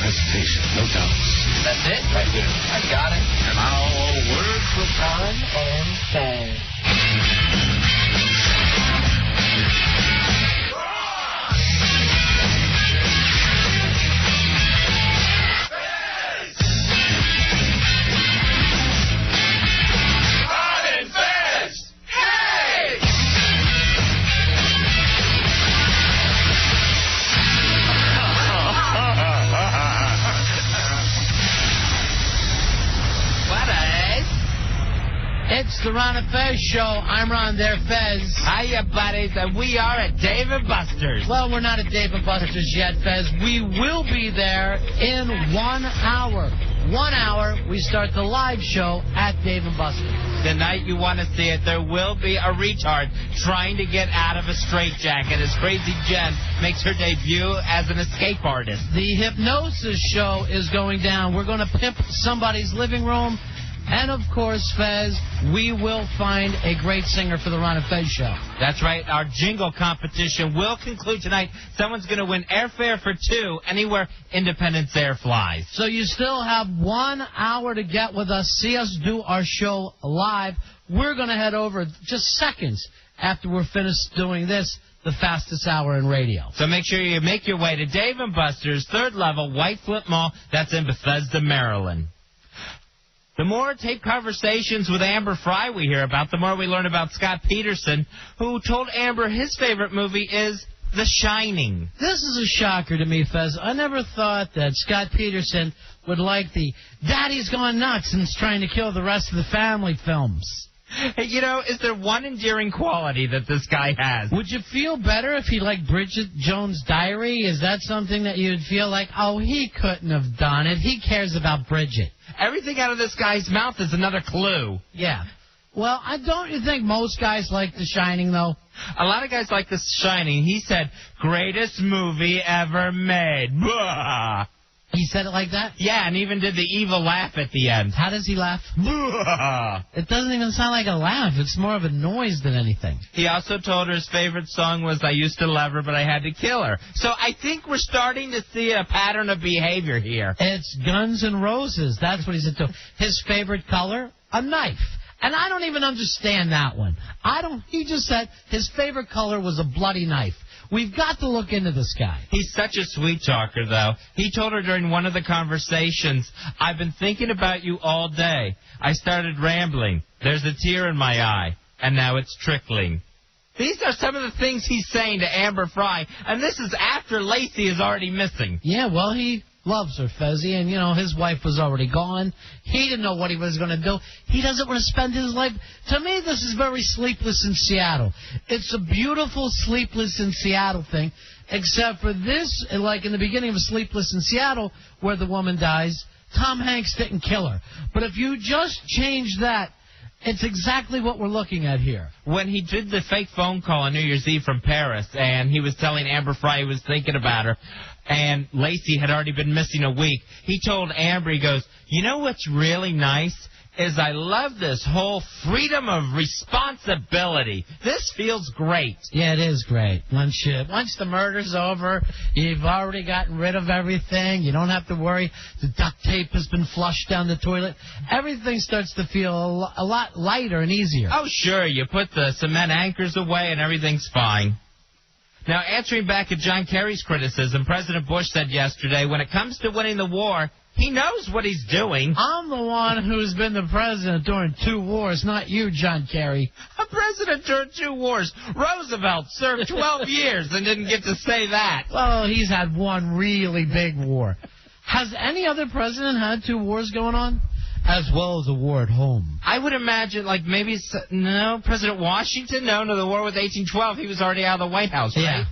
hesitation, no doubts. That's it right here. I got it. And now, words with Ron and Fez. It's the Ron and Fez show. I'm Ron, they're Fez. Hiya, buddies, and we are at Dave & Buster's. Well, we're not at Dave & Buster's yet, Fez. We will be there in 1 hour. 1 hour, we start the live show at Dave & Buster's. Tonight, you want to see it, there will be a retard trying to get out of a straitjacket as Crazy Jen makes her debut as an escape artist. The hypnosis show is going down. We're going to pimp somebody's living room. And, of course, Fez, we will find a great singer for the Ron and Fez show. That's right. Our jingle competition will conclude tonight. Someone's going to win airfare for two anywhere Independence Air flies. So you still have 1 hour to get with us, see us do our show live. We're going to head over just seconds after we're finished doing this, the fastest hour in radio. So make sure you make your way to Dave & Buster's, 3rd level, White Flip Mall. That's in Bethesda, Maryland. The more tape conversations with Amber Fry we hear about, the more we learn about Scott Peterson, who told Amber his favorite movie is The Shining. This is a shocker to me, Fez. I never thought that Scott Peterson would like the Daddy's Gone Nuts and is trying to kill the rest of the family films. Hey, you know, is there one endearing quality that this guy has? Would you feel better if he liked Bridget Jones' Diary? Is that something that you'd feel like, oh, he couldn't have done it. He cares about Bridget. Everything out of this guy's mouth is another clue. Yeah. Well, don't you think most guys like The Shining, though? A lot of guys like The Shining. He said, greatest movie ever made. Blah. He said it like that? Yeah, and even did the evil laugh at the end. How does he laugh? Blah. It doesn't even sound like a laugh. It's more of a noise than anything. He also told her his favorite song was I Used to Love Her, But I Had to Kill Her. So I think we're starting to see a pattern of behavior here. It's Guns N' Roses. That's what he's into. His favorite color? A knife. And I don't even understand that one. He just said his favorite color was a bloody knife. We've got to look into this guy. He's such a sweet talker, though. He told her during one of the conversations, I've been thinking about you all day. I started rambling. There's a tear in my eye, and now it's trickling. These are some of the things he's saying to Amber Fry, and this is after Lacey is already missing. Yeah, well, he loves her, Fezzy, and, his wife was already gone. He didn't know what he was going to do. He doesn't want to spend his life. To me, this is very Sleepless in Seattle. It's a beautiful Sleepless in Seattle thing, except for this, like in the beginning of Sleepless in Seattle, where the woman dies, Tom Hanks didn't kill her. But if you just change that, it's exactly what we're looking at here. When he did the fake phone call on New Year's Eve from Paris, and he was telling Amber Fry he was thinking about her, and Lacey had already been missing a week, he told Amber, he goes, you know what's really nice is I love this whole freedom of responsibility. This feels great. Yeah, it is great. Once the murder's over, you've already gotten rid of everything. You don't have to worry. The duct tape has been flushed down the toilet. Everything starts to feel a lot lighter and easier. Oh, sure. You put the cement anchors away and everything's fine. Now, answering back at John Kerry's criticism, President Bush said yesterday, when it comes to winning the war, he knows what he's doing. I'm the one who's been the president during 2 wars, not you, John Kerry. A president during 2 wars. Roosevelt served 12 years and didn't get to say that. Well, he's had one really big war. Has any other president had 2 wars going on? As well as a war at home. I would imagine, no, President Washington, no, the war with 1812, he was already out of the White House, right? Yeah.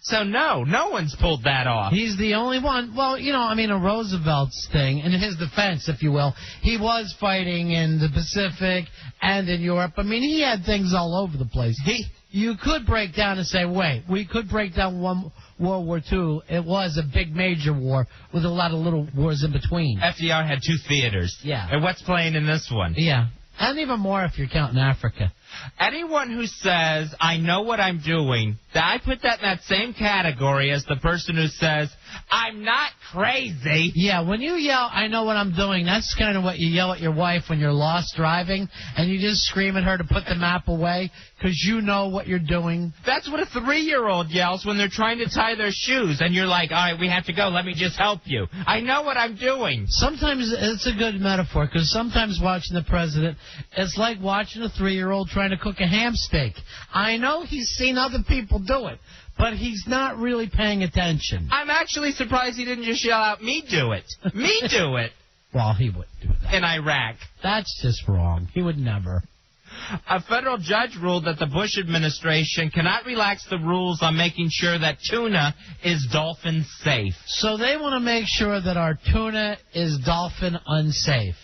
So, no one's pulled that off. He's the only one. Well, a Roosevelt's thing, in his defense, if you will, he was fighting in the Pacific and in Europe. He had things all over the place. You could break down and say, wait, we could break down World War II. It was a big major war with a lot of little wars in between. FDR had 2 theaters. Yeah. And what's playing in this one? Yeah. And even more if you're counting Africa. Anyone who says, I know what I'm doing, I put that in that same category as the person who says, I'm not crazy. Yeah, when you yell, I know what I'm doing, that's kind of what you yell at your wife when you're lost driving, and you just scream at her to put the map away because you know what you're doing. That's what a 3-year-old yells when they're trying to tie their shoes, and you're like, all right, we have to go, let me just help you. I know what I'm doing. Sometimes it's a good metaphor, because sometimes watching the president, it's like watching a 3-year-old trying to cook a ham steak. I know he's seen other people do it, but he's not really paying attention. I'm actually surprised he didn't just yell out, me do it. Me do it. Well, he wouldn't do that. In Iraq. That's just wrong. He would never. A federal judge ruled that the Bush administration cannot relax the rules on making sure that tuna is dolphin safe. So they want to make sure that our tuna is dolphin unsafe.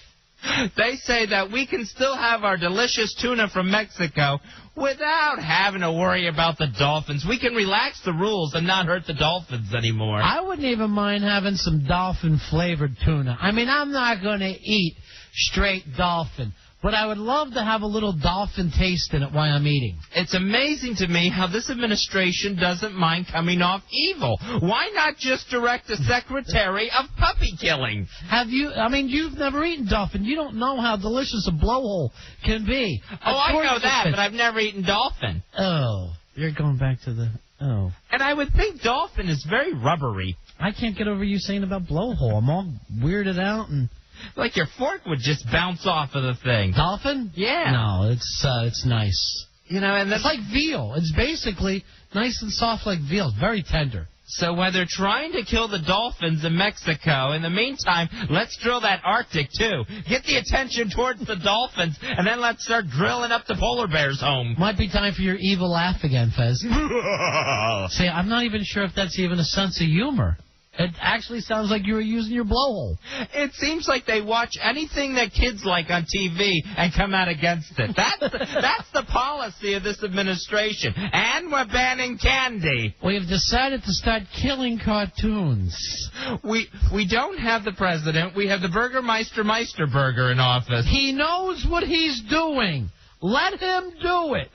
They say that we can still have our delicious tuna from Mexico without having to worry about the dolphins. We can relax the rules and not hurt the dolphins anymore. I wouldn't even mind having some dolphin-flavored tuna. I mean, I'm not going to eat straight dolphin, but I would love to have a little dolphin taste in it while I'm eating. It's amazing to me how this administration doesn't mind coming off evil. Why not just direct a secretary of puppy killing? You've never eaten dolphin. You don't know how delicious a blowhole can be. I know that, but I've never eaten dolphin. Oh, you're going back to the... Oh. And I would think dolphin is very rubbery. I can't get over you saying about blowhole. I'm all weirded out and... Like your fork would just bounce off of the thing. Dolphin? Yeah. No, it's nice. You know, and it's like veal. It's basically nice and soft like veal. It's very tender. So while they're trying to kill the dolphins in Mexico, in the meantime, let's drill that Arctic, too. Get the attention towards the dolphins, and then let's start drilling up the polar bears home. Might be time for your evil laugh again, Fez. See, I'm not even sure if that's even a sense of humor. It actually sounds like you were using your blowhole. It seems like they watch anything that kids like on TV and come out against it. That's the policy of this administration. And we're banning candy. We have decided to start killing cartoons. We don't have the president. We have the Burgermeister Meisterburger in office. He knows what he's doing. Let him do it.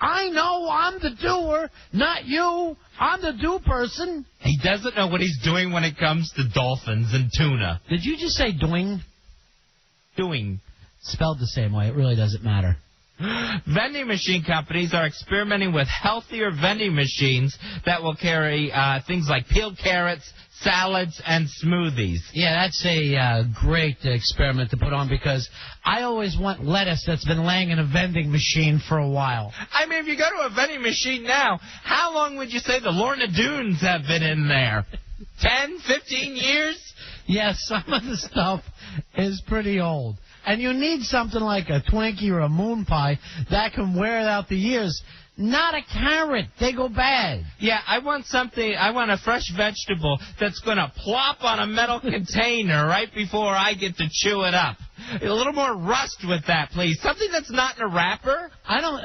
I know I'm the doer, not you. I'm the do person. He doesn't know what he's doing when it comes to dolphins and tuna. Did you just say doing? Doing. Spelled the same way. It really doesn't matter. Vending machine companies are experimenting with healthier vending machines that will carry things like peeled carrots, salads, and smoothies. Yeah, that's a great experiment to put on because I always want lettuce that's been laying in a vending machine for a while. I mean, if you go to a vending machine now, how long would you say the Lorna Doones have been in there? 10, 15 years? Yes, some of the stuff is pretty old. And you need something like a Twinkie or a Moon Pie that can wear it out the years. Not a carrot. They go bad. Yeah, I want a fresh vegetable that's going to plop on a metal container right before I get to chew it up. A little more rust with that, please. Something that's not in a wrapper.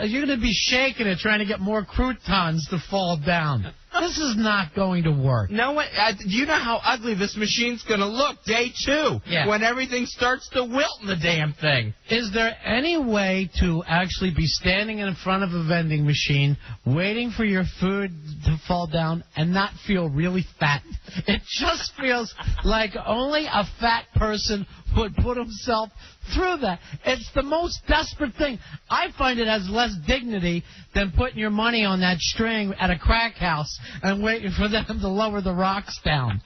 You're going to be shaking it trying to get more croutons to fall down. This is not going to work. No, do you know how ugly this machine's going to look day 2 when everything starts to wilt in the damn thing? Is there any way to actually be standing in front of a vending machine waiting for your food to fall down and not feel really fat? It just feels like only a fat person would put himself through that. It's the most desperate thing. I find it has less dignity than putting your money on that string at a crack house and waiting for them to lower the rocks down.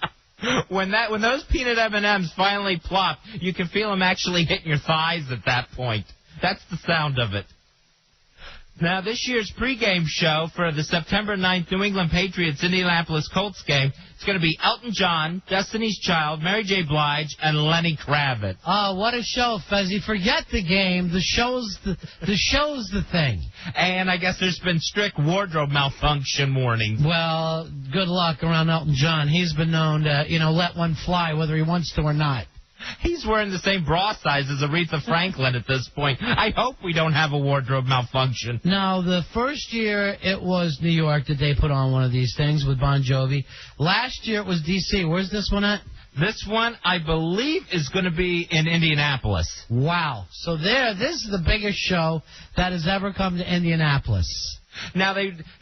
When those peanut M&Ms finally plop, you can feel them actually hitting your thighs at that point. That's the sound of it. Now, this year's pregame show for the September 9th New England Patriots-Indianapolis Colts game, it's going to be Elton John, Destiny's Child, Mary J. Blige, and Lenny Kravitz. Oh, what a show, Fuzzy. Forget the game. The show's the thing. And I guess there's been strict wardrobe malfunction warnings. Well, good luck around Elton John. He's been known to, let one fly whether he wants to or not. He's wearing the same bra size as Aretha Franklin at this point. I hope we don't have a wardrobe malfunction. No, the first year it was New York that they put on one of these things with Bon Jovi. Last year it was D.C. Where's this one at? This one, I believe, is going to be in Indianapolis. Wow. So this is the biggest show that has ever come to Indianapolis. Now,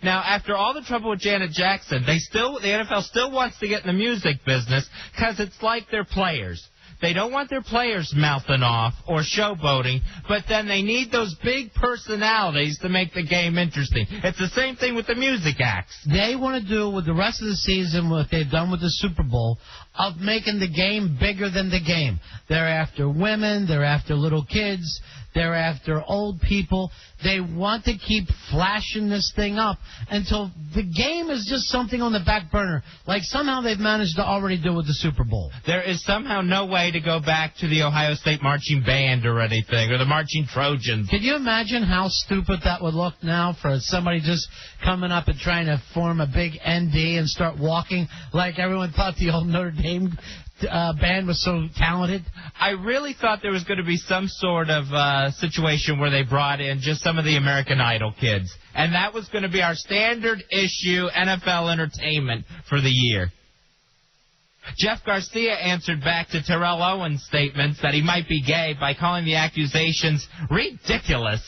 after all the trouble with Janet Jackson, the NFL still wants to get in the music business because it's like they're players. They don't want their players mouthing off or showboating, but then they need those big personalities to make the game interesting. It's the same thing with the music acts. They want to do with the rest of the season what they've done with the Super Bowl of making the game bigger than the game. They're after women. They're after little kids. They're after old people. They want to keep flashing this thing up until the game is just something on the back burner, like somehow they've managed to already do with the Super Bowl. There is somehow no way to go back to the Ohio State Marching Band or anything, or the Marching Trojans. Can you imagine how stupid that would look now for somebody just coming up and trying to form a big ND and start walking like everyone thought the old Notre Dame band was so talented? I really thought there was going to be some sort of situation where they brought in just some of the American Idol kids, and that was going to be our standard issue NFL entertainment for the year. Jeff Garcia answered back to Terrell Owens' statements that he might be gay by calling the accusations ridiculous.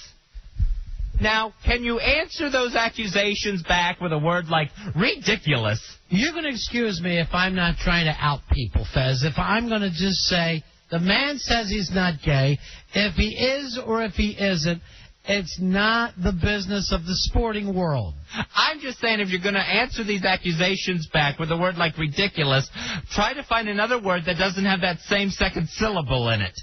Now, can you answer those accusations back with a word like ridiculous? You're going to excuse me if I'm not trying to out people, Fez. If I'm going to just say the man says he's not gay. If he is or if he isn't, it's not the business of the sporting world. I'm just saying if you're going to answer these accusations back with a word like ridiculous, try to find another word that doesn't have that same second syllable in it.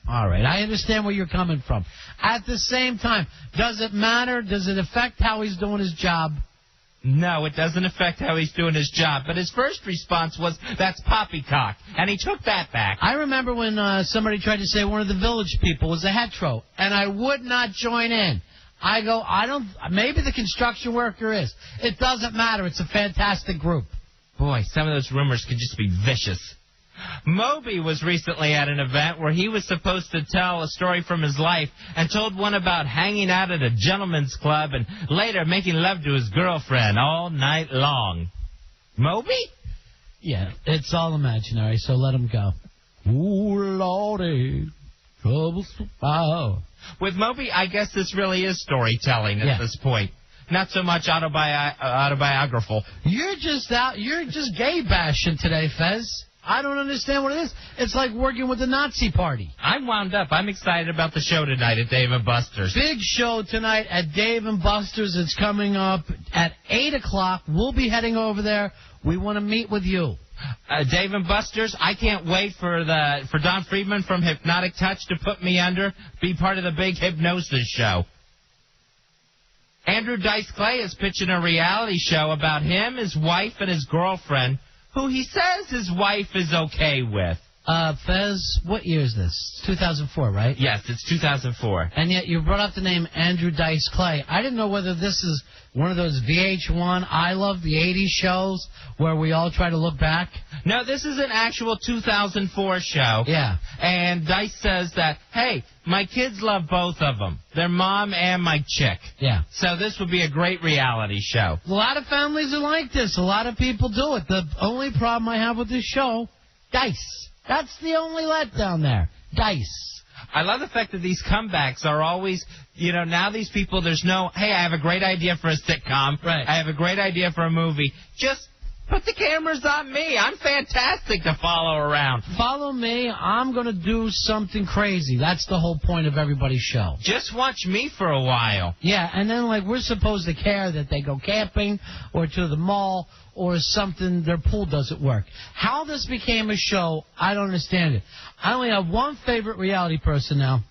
All right, I understand where you're coming from. At the same time, does it matter? Does it affect how he's doing his job? No, it doesn't affect how he's doing his job. But his first response was, that's poppycock. And he took that back. I remember when somebody tried to say one of the Village People was a hetero, and I would not join in. I go, maybe the construction worker is. It doesn't matter. It's a fantastic group. Boy, some of those rumors could just be vicious. Moby was recently at an event where he was supposed to tell a story from his life and told one about hanging out at a gentleman's club and later making love to his girlfriend all night long. Moby? Yeah, it's all imaginary, so let him go. Ooh, Lordy, trouble's foul. With Moby, I guess this really is storytelling at this point. Not so much autobiographical. You're just gay bashing today, Fez. I don't understand what it is. It's like working with the Nazi party. I'm wound up. I'm excited about the show tonight at Dave & Buster's. Big show tonight at Dave & Buster's. It's coming up at 8 o'clock. We'll be heading over there. We want to meet with you. Dave & Buster's, I can't wait for Don Friedman from Hypnotic Touch to put me under, be part of the big hypnosis show. Andrew Dice Clay is pitching a reality show about him, his wife, and his girlfriend, who he says his wife is okay with. Fez, what year is this? 2004, right? Yes, it's 2004. And yet you brought up the name Andrew Dice Clay. I didn't know whether this is one of those VH1 I Love the 80s shows where we all try to look back. No, this is an actual 2004 show. Yeah. And Dice says that, hey, my kids love both of them, their mom and my chick. Yeah. So this would be a great reality show. A lot of families are like this. A lot of people do it. The only problem I have with this show, Dice. That's the only letdown there. Dice. I love the fact that these comebacks are always, now these people, there's no, hey, I have a great idea for a sitcom. Right. I have a great idea for a movie. Just put the cameras on me. I'm fantastic to follow around. Follow me. I'm going to do something crazy. That's the whole point of everybody's show. Just watch me for a while. Yeah, and then, we're supposed to care that they go camping or to the mall or something, their pool doesn't work. How this became a show, I don't understand it. I only have one favorite reality person now,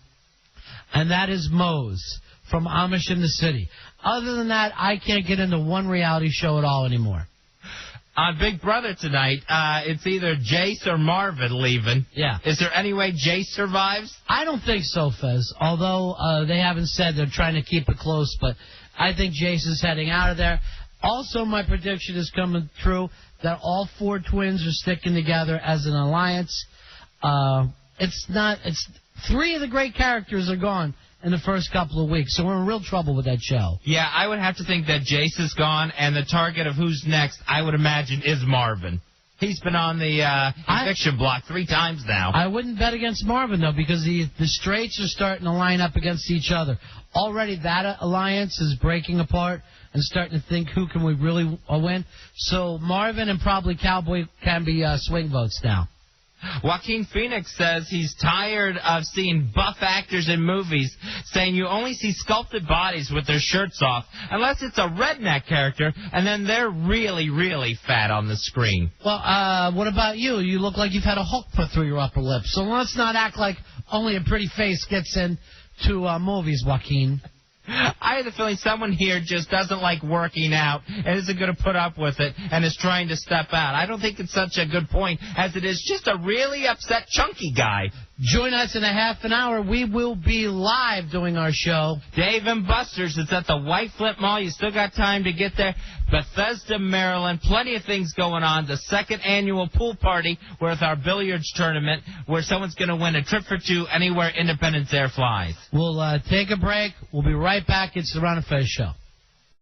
and that is Mose from Amish in the City. Other than that, I can't get into one reality show at all anymore. On Big Brother tonight, it's either Jace or Marvin leaving. Yeah. Is there any way Jace survives? I don't think so, Fez, although they haven't said they're trying to keep it close, but I think Jace is heading out of there. Also, my prediction is coming true that all four twins are sticking together as an alliance. It's three of the great characters are gone in the first couple of weeks, so we're in real trouble with that show. Yeah, I would have to think that Jace is gone, and the target of who's next, I would imagine, is Marvin. He's been on the eviction block 3 times now. I wouldn't bet against Marvin, though, because the straights are starting to line up against each other. Already that alliance is breaking apart and starting to think who can we really win. So Marvin and probably Cowboy can be swing votes now. Joaquin Phoenix says he's tired of seeing buff actors in movies, saying you only see sculpted bodies with their shirts off, unless it's a redneck character, and then they're really, really fat on the screen. Well, what about you? You look like you've had a hook put through your upper lip. So let's not act like only a pretty face gets into movies, Joaquin. I have the feeling someone here just doesn't like working out and isn't going to put up with it and is trying to step out. I don't think it's such a good point as it is just a really upset, chunky guy. Join us in a half an hour. We will be live doing our show. Dave and Buster's. It's at the White Flint Mall. You still got time to get there. Bethesda, Maryland. Plenty of things going on. The 2nd annual pool party with our billiards tournament where someone's going to win a trip for 2 anywhere Independence Air flies. We'll take a break. We'll be right back. It's the Ron and Fez Show.